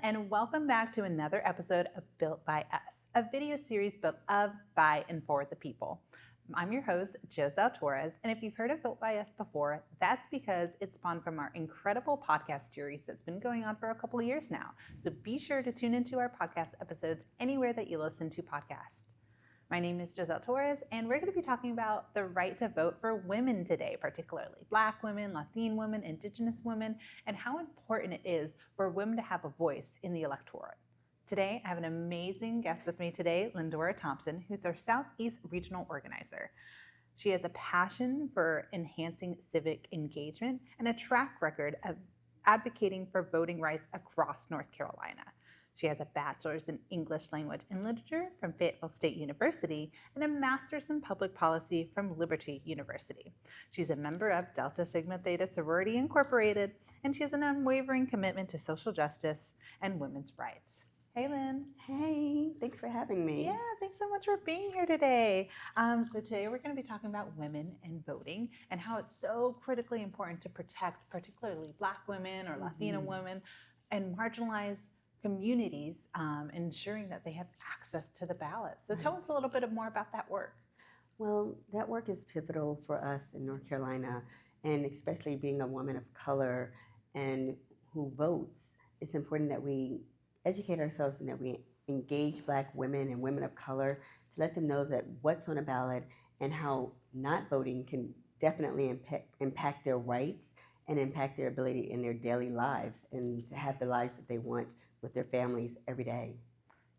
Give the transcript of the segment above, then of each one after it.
and welcome back to another episode of Built by Us, a video series built of, by, and for the people. I'm your host, Joselle Torres, and if you've heard of Built by Us before, that's because it's spawned from our incredible podcast series that's been going on for a couple of years now. So be sure to tune into our podcast episodes anywhere that you listen to podcasts. My name is Joselle Torres, and we're going to be talking about the right to vote for women today, particularly Black women, Latin women, Indigenous women, and how important it is for women to have a voice in the electorate. Today, I have an amazing guest with me today, Lynndora Thompson, who's our Southeast Regional Organizer. She has a passion for enhancing civic engagement and a track record of advocating for voting rights across North Carolina. She has a bachelor's in English language and literature from Fayetteville State University and a master's in public policy from Liberty University. She's a member of Delta Sigma Theta Sorority Incorporated, and she has an unwavering commitment to social justice and women's rights. Hey, Lynn. Hey, thanks for having me. Yeah, thanks so much for being here today. So today we're going to be talking about women and voting and how it's so critically important to protect particularly Black women or Latina women and marginalized communities, ensuring that they have access to the ballot. So tell us a little bit more about that work. Well, that work is pivotal for us in North Carolina, and especially being a woman of color and who votes, it's important that we educate ourselves and that we engage Black women and women of color to let them know that what's on a ballot and how not voting can definitely impact their rights and impact their ability in their daily lives and to have the lives that they want with their families every day.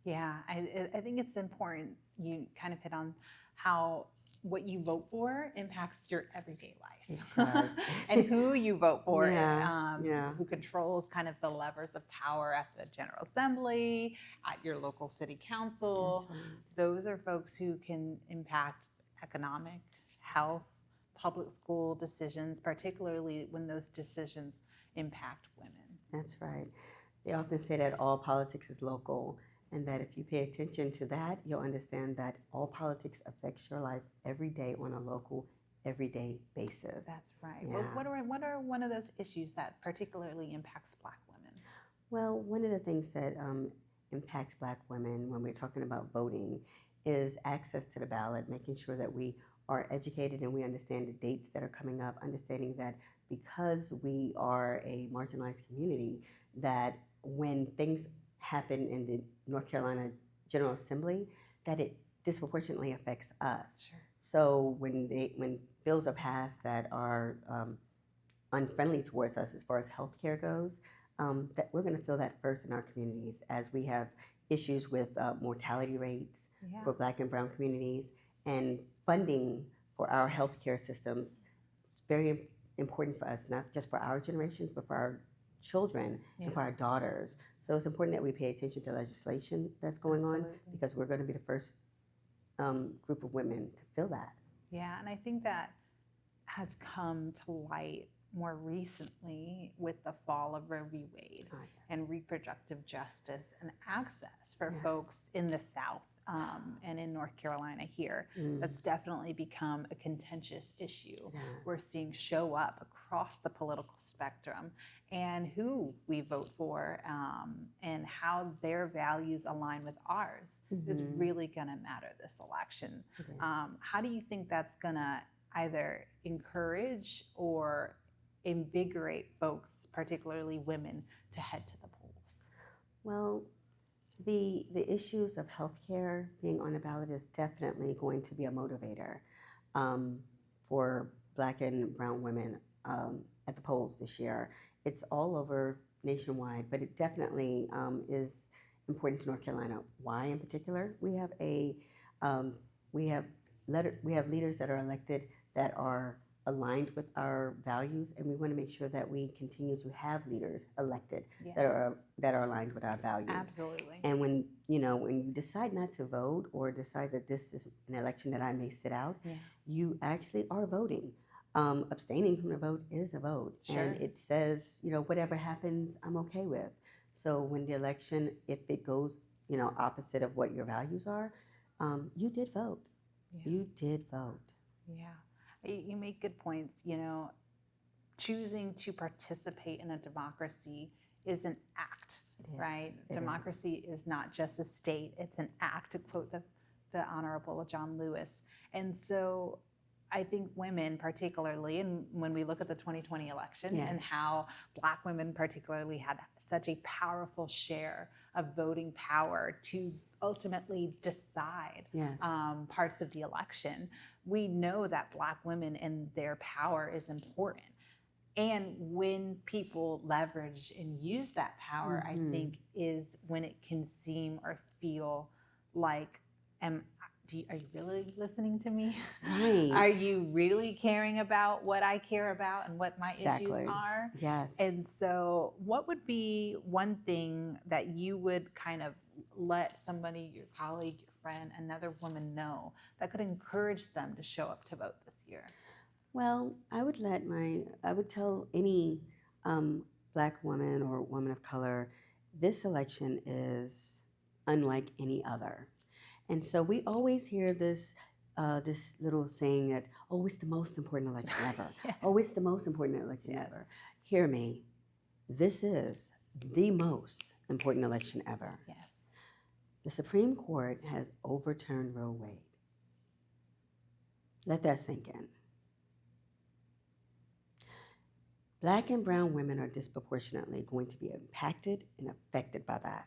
Yeah, I think it's important. You kind of hit on how what you vote for impacts your everyday life. It does. And who you vote for, who controls kind of the levers of power at the General Assembly, at your local city council. That's right. Those are folks who can impact economic, health, public school decisions, particularly when those decisions impact women. That's right. They often say that all politics is local, and that if you pay attention to that, you'll understand that all politics affects your life every day on a local, everyday basis. That's right. Yeah. Well, what are one of those issues that particularly impacts Black women? Well, one of the things that impacts Black women when we're talking about voting is access to the ballot, making sure that we are educated and we understand the dates that are coming up, understanding that because we are a marginalized community, that when things happen in the North Carolina General Assembly, that it disproportionately affects us. Sure. So when bills are passed that are unfriendly towards us as far as healthcare goes, that we're going to feel that first in our communities as we have issues with mortality rates for Black and brown communities and funding for our healthcare systems. It's very important for us, not just for our generations, but for our children and for our daughters. So it's important that we pay attention to legislation that's going on, because we're going to be the first group of women to feel that. Yeah, and I think that has come to light more recently with the fall of Roe v. Wade and reproductive justice and access for folks in the South and in North Carolina here. That's definitely become a contentious issue. We're seeing show up across the political spectrum, and who we vote for and how their values align with ours is really going to matter this election. How do you think that's going to either encourage or invigorate folks, particularly women, to head to the polls? Well, the issues of healthcare being on the ballot is definitely going to be a motivator for Black and brown women at the polls this year. It's all over nationwide, but it definitely is important to North Carolina. Why in particular? We have leaders that are elected that are aligned with our values, and we want to make sure that we continue to have leaders elected that are aligned with our values. Absolutely. And when you decide not to vote or decide that this is an election that I may sit out, you actually are voting. Abstaining from the vote is a vote, and it says whatever happens, I'm okay with. So when the election, if it goes opposite of what your values are, you did vote. You did vote. Yeah. You make good points. Choosing to participate in a democracy is an act, right? Democracy is not just a state, it's an act, to quote the Honorable John Lewis. And so I think women particularly, and when we look at the 2020 election and how Black women particularly had such a powerful share of voting power to ultimately decide parts of the election, we know that Black women and their power is important. And when people leverage and use that power, I think is when it can seem or feel like, are you really listening to me? Right. Are you really caring about what I care about and what my issues are? Yes. And so what would be one thing that you would kind of let somebody, your colleague, your friend, another woman know that could encourage them to show up to vote this year? Well, I would tell any Black woman or woman of color, this election is unlike any other. And so we always hear this little saying that, oh, it's the most important election ever. Oh, it's the most important election ever. Hear me. This is the most important election ever. Yes. The Supreme Court has overturned Roe Wade. Let that sink in. Black and brown women are disproportionately going to be impacted and affected by that.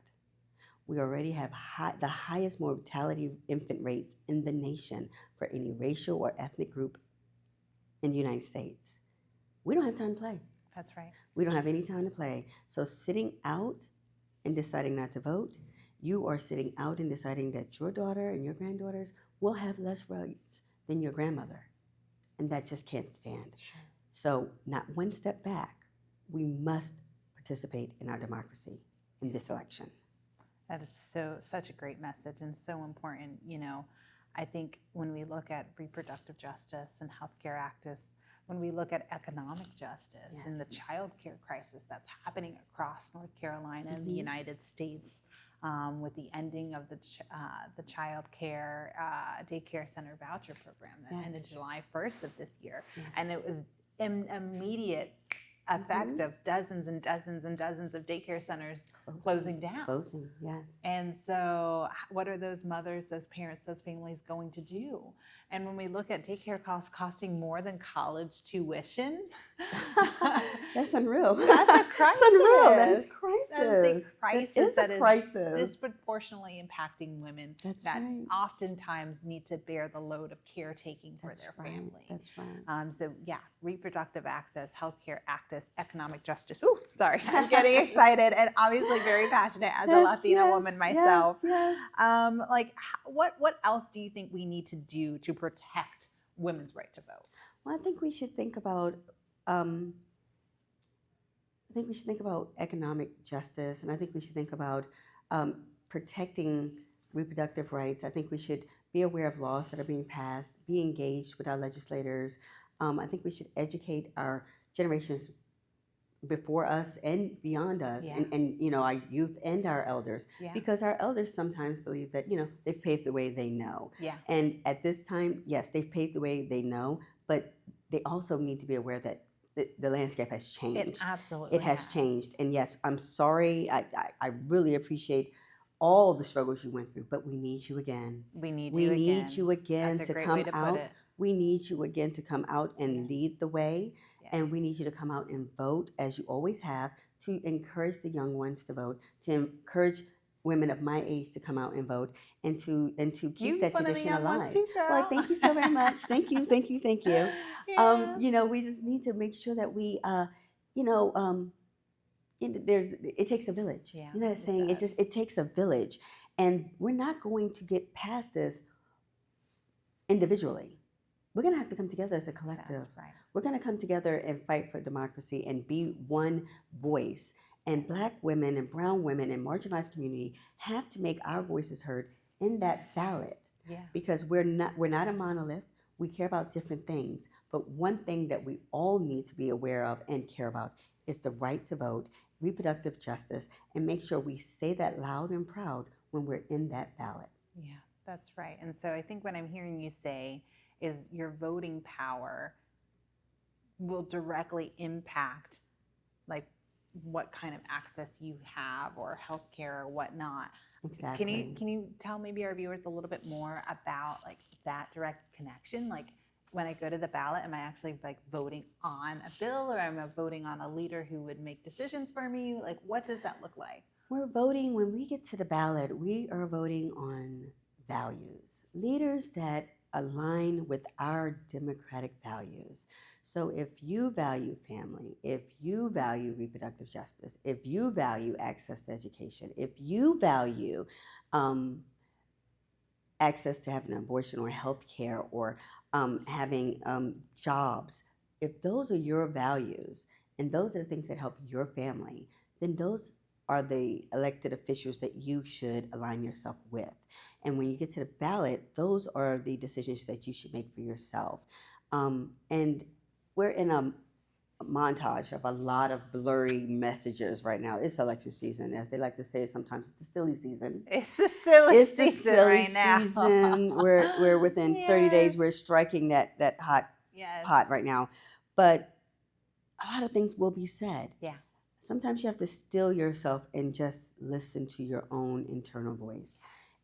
We already have the highest mortality infant rates in the nation for any racial or ethnic group in the United States. We don't have time to play. That's right. We don't have any time to play. So sitting out and deciding not to vote, you are sitting out and deciding that your daughter and your granddaughters will have less rights than your grandmother. And that just can't stand. Sure. So not one step back. We must participate in our democracy in this election. That is such a great message and so important. You know, I think when we look at reproductive justice and healthcare activists, when we look at economic justice and the child care crisis that's happening across North Carolina and the United States, with the ending of the child care daycare center voucher program that ended July 1st of this year. And it was an immediate effect of dozens and dozens and dozens of daycare centers closing down. And so what are those mothers, those parents, those families going to do? And when we look at daycare costs costing more than college tuition, that's unreal. That's a crisis. That's unreal. That is a crisis. That is a crisis. That is disproportionately impacting women that oftentimes need to bear the load of caretaking for their family. That's right. So yeah, reproductive access, healthcare access, economic justice. Ooh, sorry, I'm getting excited and obviously very passionate as a Latina woman myself. Like, what else do you think we need to do to protect women's right to vote? Well, I think we should think about economic justice, and I think we should think about protecting reproductive rights. I think we should be aware of laws that are being passed, be engaged with our legislators. I think we should educate our generations before us and beyond us, and you know, our youth and our elders, because our elders sometimes believe that, you know, they've paved the way they know. And at this time, yes, they've paved the way they know, but they also need to be aware that the landscape has changed. It absolutely has changed. And yes, I'm sorry. I really appreciate all the struggles you went through, but we need you again. We need you again That's to a great come way to out. put it. We need you again to come out and lead the way. And we need you to come out and vote, as you always have, to encourage the young ones to vote, to encourage women of my age to come out and vote, and to keep that tradition alive. Well, thank you so very much. Thank you. You know, we just need to make sure that we, it takes a village. You know that saying? It takes a village, and we're not going to get past this individually. We're going to have to come together as a collective. That's right. We're going to come together and fight for democracy and be one voice. And Black women and brown women and marginalized community have to make our voices heard in that ballot. Because we're not a monolith. We care about different things. But one thing that we all need to be aware of and care about is the right to vote, reproductive justice, and make sure we say that loud and proud when we're in that ballot. Yeah, that's right. And so I think what I'm hearing you say is your voting power will directly impact, like, what kind of access you have or healthcare or whatnot. Exactly. Can you tell maybe our viewers a little bit more about like that direct connection? Like when I go to the ballot, am I actually like voting on a bill, or am I voting on a leader who would make decisions for me? Like what does that look like? We're voting, when we get to the ballot, we are voting on values, leaders that align with our democratic values. So if you value family, if you value reproductive justice, if you value access to education, if you value um, access to having an abortion or health care or having jobs, if those are your values and those are the things that help your family, then those are the elected officials that you should align yourself with. And when you get to the ballot, those are the decisions that you should make for yourself. And we're in a montage of a lot of blurry messages right now. It's election season, as they like to say. Sometimes it's the silly season. It's the silly It's the season silly right now. season. We're within 30 days. We're striking that hot pot right now. But a lot of things will be said. Yeah. Sometimes you have to still yourself and just listen to your own internal voice.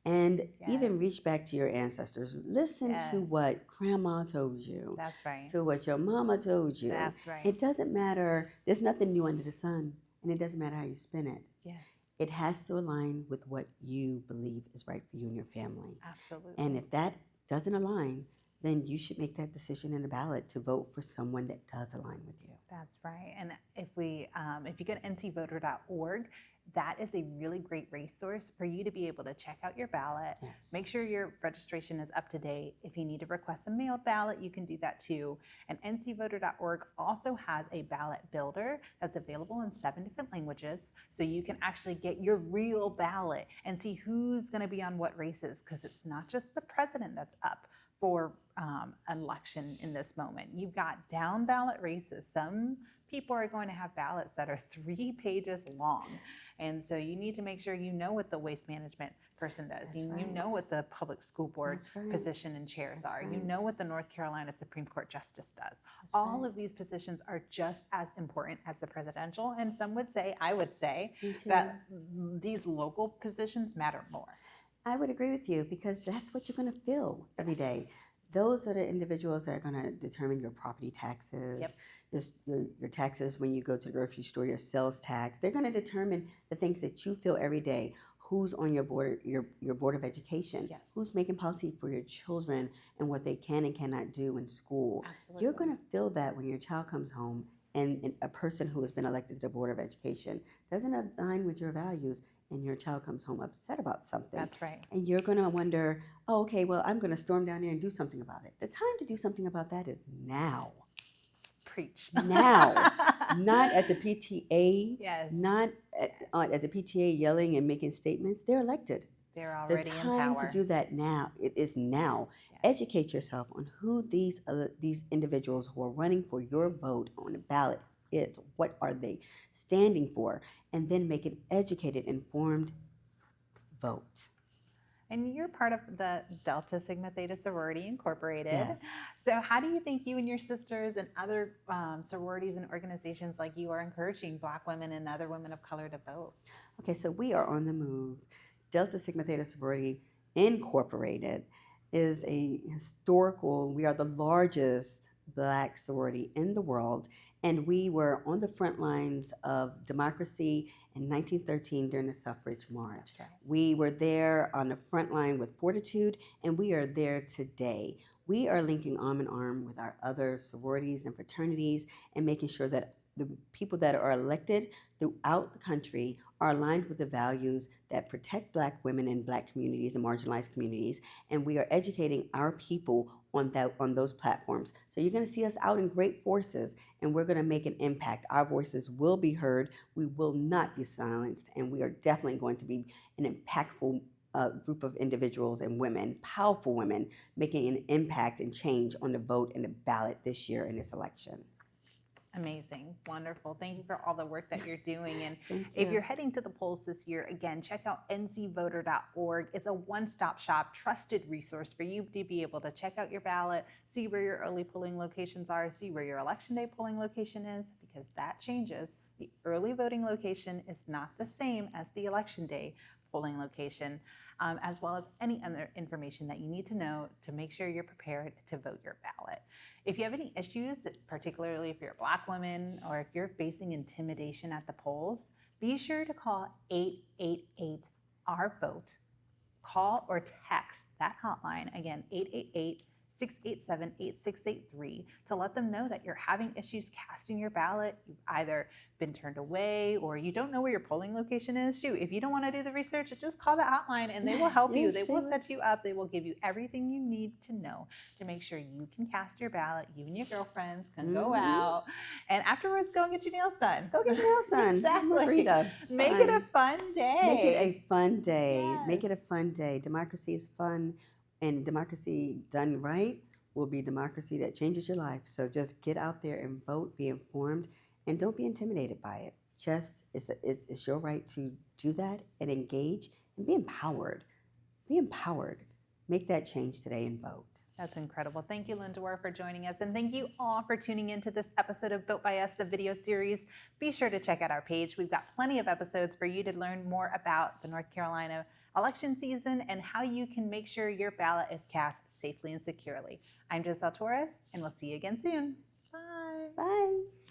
And even reach back to your ancestors. Listen to what grandma told you. That's right. To what your mama told you. That's right. It doesn't matter. There's nothing new under the sun. And it doesn't matter how you spin it. Yes. It has to align with what you believe is right for you and your family. Absolutely. And if that doesn't align, then you should make that decision in the ballot to vote for someone that does align with you. That's right. And if you go to ncvoter.org, that is a really great resource for you to be able to check out your ballot. Yes. Make sure your registration is up to date. If you need to request a mailed ballot, you can do that too. And ncvoter.org also has a ballot builder that's available in 7 different languages. So you can actually get your real ballot and see who's going to be on what races, because it's not just the president that's up for election in this moment. You've got down ballot races. Some people are going to have ballots that are 3 pages long. And so you need to make sure you know what the waste management person does. You know what the public school board position and chairs are. You know what the North Carolina Supreme Court justice does. All of these positions are just as important as the presidential. And some would say, I would say, that these local positions matter more. I would agree with you, because that's what you're going to feel every day. Those are the individuals that are going to determine your property taxes, your taxes when you go to the grocery store, your sales tax. They're going to determine the things that you feel every day. Who's on your board, your board of education? Yes. Who's making policy for your children and what they can and cannot do in school? Absolutely. You're going to feel that when your child comes home and a person who has been elected to the board of education doesn't align with your values, and your child comes home upset about something. That's right. And you're going to wonder, oh, okay, well, I'm going to storm down there and do something about it. The time to do something about that is now. Preach. Now. Not at the PTA. Yes. Not at the PTA yelling and making statements. They're elected. They're already in power. The time to do that now. It is now. Yes. Educate yourself on who these individuals who are running for your vote on the ballot is. What are they standing for? And then make an educated, informed vote. And you're part of the Delta Sigma Theta Sorority Incorporated. Yes. So how do you think you and your sisters and other sororities and organizations like you are encouraging Black women and other women of color to vote? Okay, so we are on the move. Delta Sigma Theta Sorority Incorporated is a historical, we are the largest Black sorority in the world, and we were on the front lines of democracy in 1913 during the suffrage march. Right. We were there on the front line with fortitude, and we are there today. We are linking arm in arm with our other sororities and fraternities and making sure that the people that are elected throughout the country are aligned with the values that protect Black women in Black communities and marginalized communities, and we are educating our people on those platforms. So you're going to see us out in great forces, and we're going to make an impact. Our voices will be heard. We will not be silenced, and we are definitely going to be an impactful group of individuals and women, powerful women, making an impact and change on the vote and the ballot this year in this election. Amazing. Wonderful. Thank you for all the work that you're doing. And If you're heading to the polls this year, again, check out ncvoter.org. It's a one-stop shop, trusted resource for you to be able to check out your ballot, see where your early polling locations are, see where your election day polling location is, because that changes The early voting location is not the same as the election day polling location, as well as any other information that you need to know to make sure you're prepared to vote your ballot. If you have any issues, particularly if you're a Black woman or if you're facing intimidation at the polls, be sure to call 888-OUR-VOTE. Call or text that hotline, again, 888-687-8683, to let them know that you're having issues casting your ballot. You've either been turned away or you don't know where your polling location is. Shoot, if you don't want to do the research, just call the hotline and they will help you. Yes, They they will will. set you up. They will give you everything you need to know to make sure you can cast your ballot. You and your girlfriends can go out and afterwards go and get your nails done. Go get your nails done. Exactly. Margarita, it's Make it a fun. fun day. Make it a fun day. Yes. Make it a fun day. Democracy is fun, and democracy done right will be democracy that changes your life. So just get out there and vote, be informed, and don't be intimidated by it. Just it's your right to do that and engage and be empowered. Be empowered. Make that change today and vote. That's incredible. Thank you, Lynndora, for joining us. And thank you all for tuning into this episode of Built by Us, the video series. Be sure to check out our page. We've got plenty of episodes for you to learn more about the North Carolina election season and how you can make sure your ballot is cast safely and securely. I'm Giselle Torres, and we'll see you again soon. Bye. Bye.